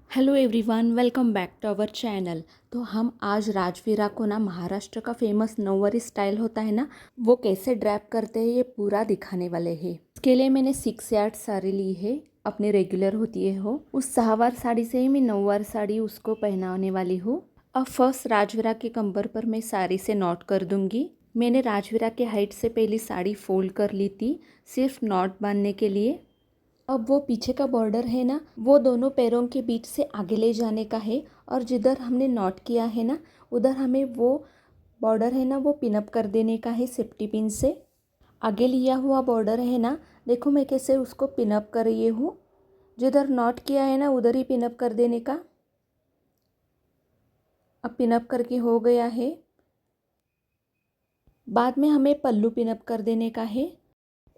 Hello everyone, welcome back to our channel. तो हम आज राजवीरा को ना महाराष्ट्र का फेमस नौवारी स्टाइल होता है ना, वो कैसे ड्रैप करते हैं ये पूरा दिखाने वाले हैं। इसके लिए मैंने 6 यार्ड साड़ी ली है, अपने रेगुलर होती है हो। उस 6 साड़ी से ही मैं 9 साड़ी उसको पहनाने वाली हूँ। अब फर्स्ट राजवीरा के कंबर पर मैं साड़ी से नॉट कर दूंगी। मैंने राजवीरा के हाइट से पहले साड़ी फोल्ड कर ली थी, सिर्फ नॉट बांधने के लिए। अब वो पीछे का बॉर्डर है ना, वो दोनों पैरों के बीच से आगे ले जाने का है। और जिधर हमने नॉट किया है ना, उधर हमें वो बॉर्डर है ना, वो पिनअप कर देने का है सेफ्टी पिन से। आगे लिया हुआ बॉर्डर है ना, देखो मैं कैसे उसको पिनअप कर रही हूँ। जिधर नॉट किया है ना, उधर ही पिनअप कर देने का। अब पिनअप करके हो गया है। बाद में हमें पल्लू पिनअप कर देने का है।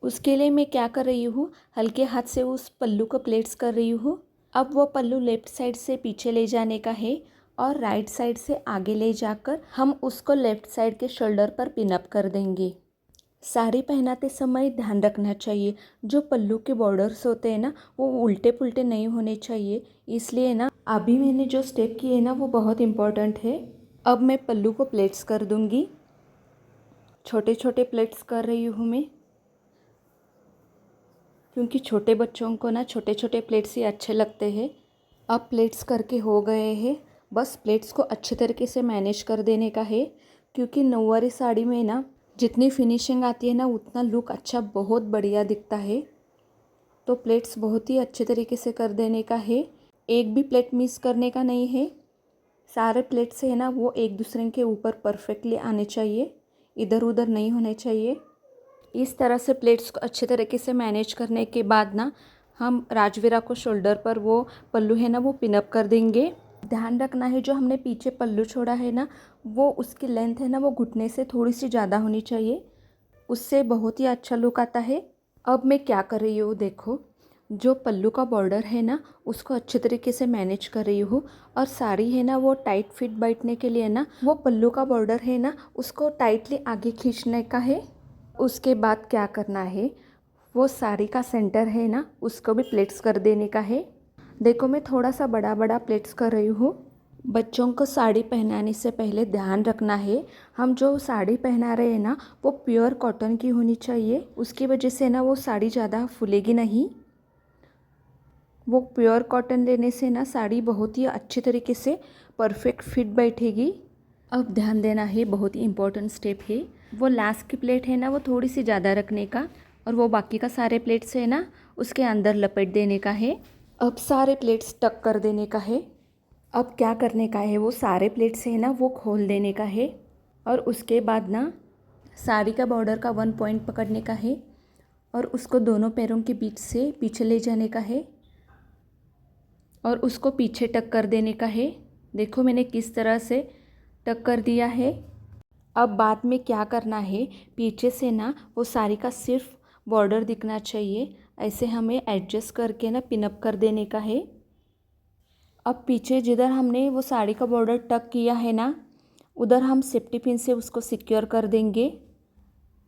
उसके लिए मैं क्या कर रही हूँ, हल्के हाथ से उस पल्लू को प्लेट्स कर रही हूँ। अब वो पल्लू लेफ़्ट साइड से पीछे ले जाने का है और राइट साइड से आगे ले जाकर हम उसको लेफ़्ट साइड के शोल्डर पर पिनअप कर देंगे। साड़ी पहनाते समय ध्यान रखना चाहिए, जो पल्लू के बॉर्डर्स होते हैं ना, वो उल्टे पुल्टे नहीं होने चाहिए। इसलिए ना अभी मैंने जो स्टेप किए हैं ना, वो बहुत इम्पोर्टेंट है। अब मैं पल्लू को प्लेट्स कर दूँगी। छोटे छोटे प्लेट्स कर रही हूँ मैं, क्योंकि छोटे बच्चों को ना छोटे छोटे प्लेट्स ही अच्छे लगते हैं। अब प्लेट्स करके हो गए हैं। बस प्लेट्स को अच्छे तरीके से मैनेज कर देने का है, क्योंकि नौवारी साड़ी में ना जितनी फिनिशिंग आती है ना, उतना लुक अच्छा बहुत बढ़िया दिखता है। तो प्लेट्स बहुत ही अच्छे तरीके से कर देने का है। एक भी प्लेट मिस करने का नहीं है। सारे प्लेट्स है ना, वो एक दूसरे के ऊपर परफेक्टली आने चाहिए, इधर उधर नहीं होने चाहिए। इस तरह से प्लेट्स को अच्छे तरीके से मैनेज करने के बाद ना हम राजवीरा को शोल्डर पर वो पल्लू है ना, वो पिनअप कर देंगे। ध्यान रखना है, जो हमने पीछे पल्लू छोड़ा है ना, वो उसकी लेंथ है ना, वो घुटने से थोड़ी सी ज़्यादा होनी चाहिए। उससे बहुत ही अच्छा लुक आता है। अब मैं क्या कर रही हूँ, देखो जो पल्लू का बॉर्डर है ना, उसको अच्छे तरीके से मैनेज कर रही हूँ। और साड़ी है ना, वो टाइट फिट बैठने के लिए ना, वो पल्लू का बॉर्डर है ना, उसको टाइटली आगे खींचने का है। उसके बाद क्या करना है, वो साड़ी का सेंटर है ना, उसको भी प्लेट्स कर देने का है। देखो मैं थोड़ा सा बड़ा बड़ा प्लेट्स कर रही हूँ। बच्चों को साड़ी पहनाने से पहले ध्यान रखना है, हम जो साड़ी पहना रहे हैं ना, वो प्योर कॉटन की होनी चाहिए। उसकी वजह से ना वो साड़ी ज़्यादा फूलेगी नहीं। वो प्योर कॉटन लेने से ना साड़ी बहुत ही अच्छे तरीके से परफेक्ट फिट बैठेगी। अब ध्यान देना है, बहुत ही इम्पोर्टेंट स्टेप है। वो लास्ट की प्लेट है ना, वो थोड़ी सी ज़्यादा रखने का, और वो बाकी का सारे प्लेट्स है ना, उसके अंदर लपेट देने का है। अब सारे प्लेट्स टक कर देने का है। अब क्या करने का है, वो सारे प्लेट्स है ना, वो खोल देने का है। और उसके बाद ना साड़ी का बॉर्डर का 1 पॉइंट पकड़ने का है और उसको दोनों पैरों के बीच से पीछे ले जाने का है और उसको पीछे टक कर देने का है। देखो मैंने किस तरह से टक कर दिया है। अब बाद में क्या करना है, पीछे से ना वो साड़ी का सिर्फ बॉर्डर दिखना चाहिए, ऐसे हमें एडजस्ट करके ना पिनअप कर देने का है। अब पीछे जिधर हमने वो साड़ी का बॉर्डर टक किया है ना, उधर हम सेफ्टी पिन से उसको सिक्योर कर देंगे।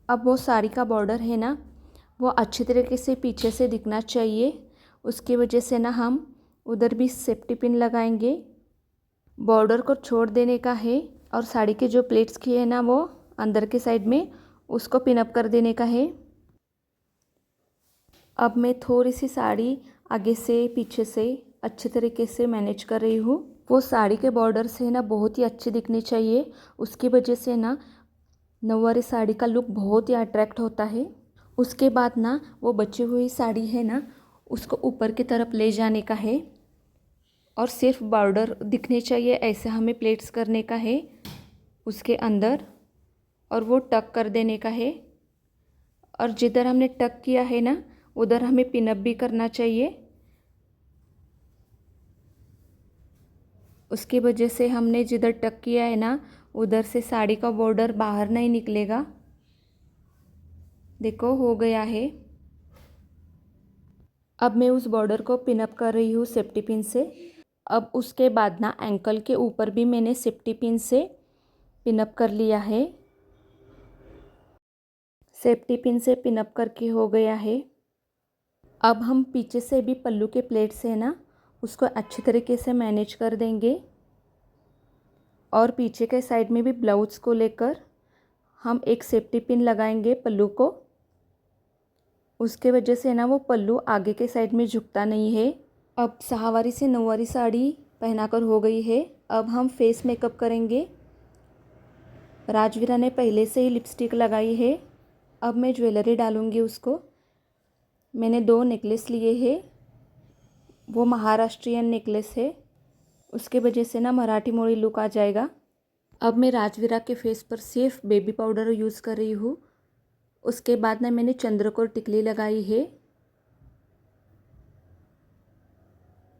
अब वो साड़ी का बॉर्डर है ना, वो अच्छी तरीके से पीछे से दिखना चाहिए। उसकी वजह से ना हम उधर भी सेफ्टी पिन लगाएंगे। बॉर्डर को छोड़ देने का है और साड़ी के जो प्लेट्स किए हैं ना, वो अंदर के साइड में उसको पिनअप कर देने का है। अब मैं थोड़ी सी साड़ी आगे से पीछे से अच्छे तरीके से मैनेज कर रही हूँ। वो साड़ी के बॉर्डर से ना बहुत ही अच्छे दिखने चाहिए। उसकी वजह से ना नौवारी साड़ी का लुक बहुत ही अट्रैक्ट होता है। उसके बाद ना वो बची हुई साड़ी है ना, उसको ऊपर की तरफ ले जाने का है और सिर्फ बॉर्डर दिखने चाहिए, ऐसे हमें प्लेट्स करने का है उसके अंदर, और वो टक कर देने का है। और जिधर हमने टक किया है ना, उधर हमें पिनअप भी करना चाहिए। उसकी वजह से हमने जिधर टक किया है ना, उधर से साड़ी का बॉर्डर बाहर नहीं निकलेगा। देखो हो गया है। अब मैं उस बॉर्डर को पिनअप कर रही हूँ सेफ्टी पिन से। अब उसके बाद ना एंकल के ऊपर भी मैंने सेफ्टी पिन से पिनअप कर लिया है। सेफ्टी पिन से पिनअप करके हो गया है। अब हम पीछे से भी पल्लू के प्लेट्स है ना, उसको अच्छे तरीके से मैनेज कर देंगे। और पीछे के साइड में भी ब्लाउज को लेकर हम एक सेफ्टी पिन लगाएंगे पल्लू को। उसके वजह से ना वो पल्लू आगे के साइड में झुकता नहीं है। अब सहावारी से नौवारी साड़ी पहनाकर हो गई है। अब हम फेस मेकअप करेंगे। राजवीरा ने पहले से ही लिपस्टिक लगाई है। अब मैं ज्वेलरी डालूँगी उसको। मैंने 2 नेकलेस लिए हैं। वो महाराष्ट्रियन नेकलेस है, उसके वजह से ना मराठी मोड़ी लुक आ जाएगा। अब मैं राजवीरा के फेस पर सिर्फ बेबी पाउडर यूज़ कर रही हूँ। उसके बाद ना मैंने चंद्रकोर टिकली लगाई है।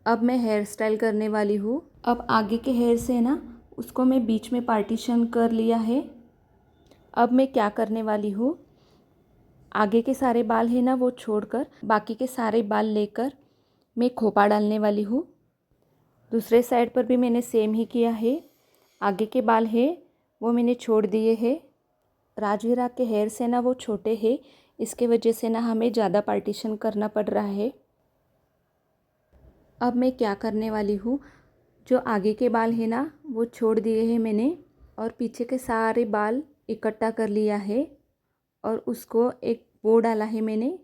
अब मैं हेयर स्टाइल करने वाली हूँ। अब आगे के हेयर से ना उसको मैं बीच में पार्टीशन कर लिया है। अब मैं क्या करने वाली हूँ, आगे के सारे बाल है ना वो छोड़कर बाकी के सारे बाल लेकर मैं खोपा डालने वाली हूँ। दूसरे साइड पर भी मैंने सेम ही किया है। आगे के बाल है वो मैंने छोड़ दिए हैं। राजवीरा के हेयर से ना वो छोटे हैं, इसके वजह से ना हमें ज़्यादा पार्टीशन करना पड़ रहा है। अब मैं क्या करने वाली हूँ, जो आगे के बाल है ना वो छोड़ दिए हैं मैंने और पीछे के सारे बाल इकट्ठा कर लिया है और उसको एक वो डाला है मैंने,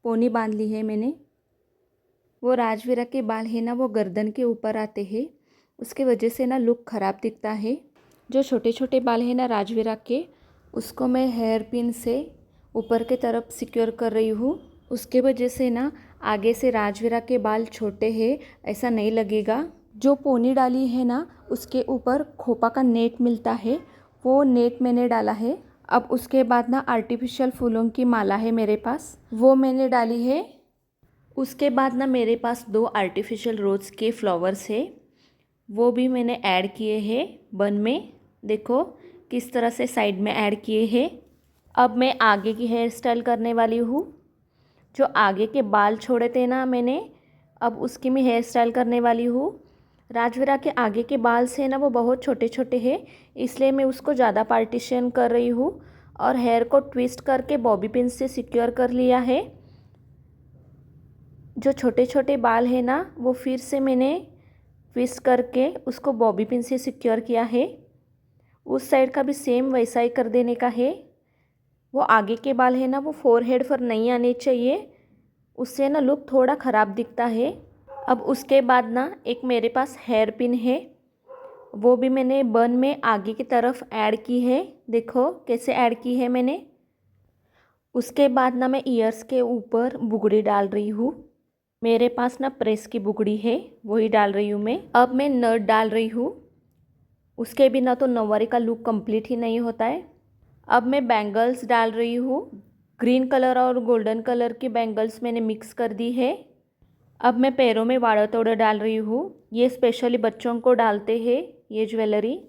पोनी बांध ली है मैंने। वो राजवीरा के बाल है ना वो गर्दन के ऊपर आते हैं, उसके वजह से ना लुक ख़राब दिखता है। जो छोटे छोटे बाल है ना राजवीरा के, उसको मैं हेयर पिन से ऊपर के तरफ सिक्योर कर रही हूँ। उसके वजह से ना आगे से राजवीरा के बाल छोटे हैं ऐसा नहीं लगेगा। जो पोनी डाली है ना उसके ऊपर खोपा का नेट मिलता है, वो नेट मैंने डाला है। अब उसके बाद ना आर्टिफिशियल फूलों की माला है मेरे पास, वो मैंने डाली है। उसके बाद ना मेरे पास 2 आर्टिफिशियल रोज़ के फ्लावर्स है, वो भी मैंने ऐड किए हैं बन में। देखो किस तरह से साइड में ऐड किए हैं। अब मैं आगे की हेयर स्टाइल करने वाली हूँ। जो आगे के बाल छोड़े थे ना मैंने, अब उसकी मैं हेयर स्टाइल करने वाली हूँ। राजवीरा के आगे के बाल से ना वो बहुत छोटे छोटे हैं, इसलिए मैं उसको ज़्यादा पार्टीशन कर रही हूँ और हेयर को ट्विस्ट करके बॉबी पिन से सिक्योर कर लिया है। जो छोटे छोटे बाल है ना वो फिर से मैंने ट्विस्ट करके उसको बॉबी पिन से सिक्योर किया है। उस साइड का भी सेम वैसा ही कर देने का है। वो आगे के बाल है ना वो फोरहेड पर नहीं आने चाहिए, उससे ना लुक थोड़ा ख़राब दिखता है। अब उसके बाद ना एक मेरे पास हेयर पिन है, वो भी मैंने बन में आगे की तरफ ऐड की है। देखो कैसे ऐड की है मैंने। उसके बाद ना मैं ईयर्स के ऊपर बुगड़ी डाल रही हूँ। मेरे पास ना प्रेस की बुगड़ी है, वही डाल रही हूँ मैं। अब मैं नट डाल रही हूँ, उसके बिना तो नौवारी का लुक कंप्लीट ही नहीं होता है। अब मैं बैंगल्स डाल रही हूँ। ग्रीन कलर और गोल्डन कलर की बैंगल्स मैंने मिक्स कर दी है। अब मैं पैरों में वाड़ा तोड़ा डाल रही हूँ, ये स्पेशली बच्चों को डालते हैं ये ज्वेलरी।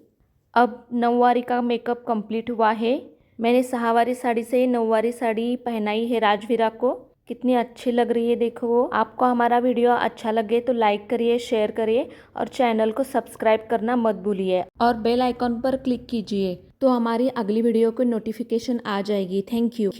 अब नौवारी का मेकअप कंप्लीट हुआ है। मैंने सहावारी साड़ी से नौवारी साड़ी पहनाई है राजवीरा को। कितनी अच्छी लग रही है देखो वो। आपको हमारा वीडियो अच्छा लगे तो लाइक करिए, शेयर करिए और चैनल को सब्सक्राइब करना मत भूलिए और बेल आइकॉन पर क्लिक कीजिए तो हमारी अगली वीडियो की नोटिफिकेशन आ जाएगी। Thank you.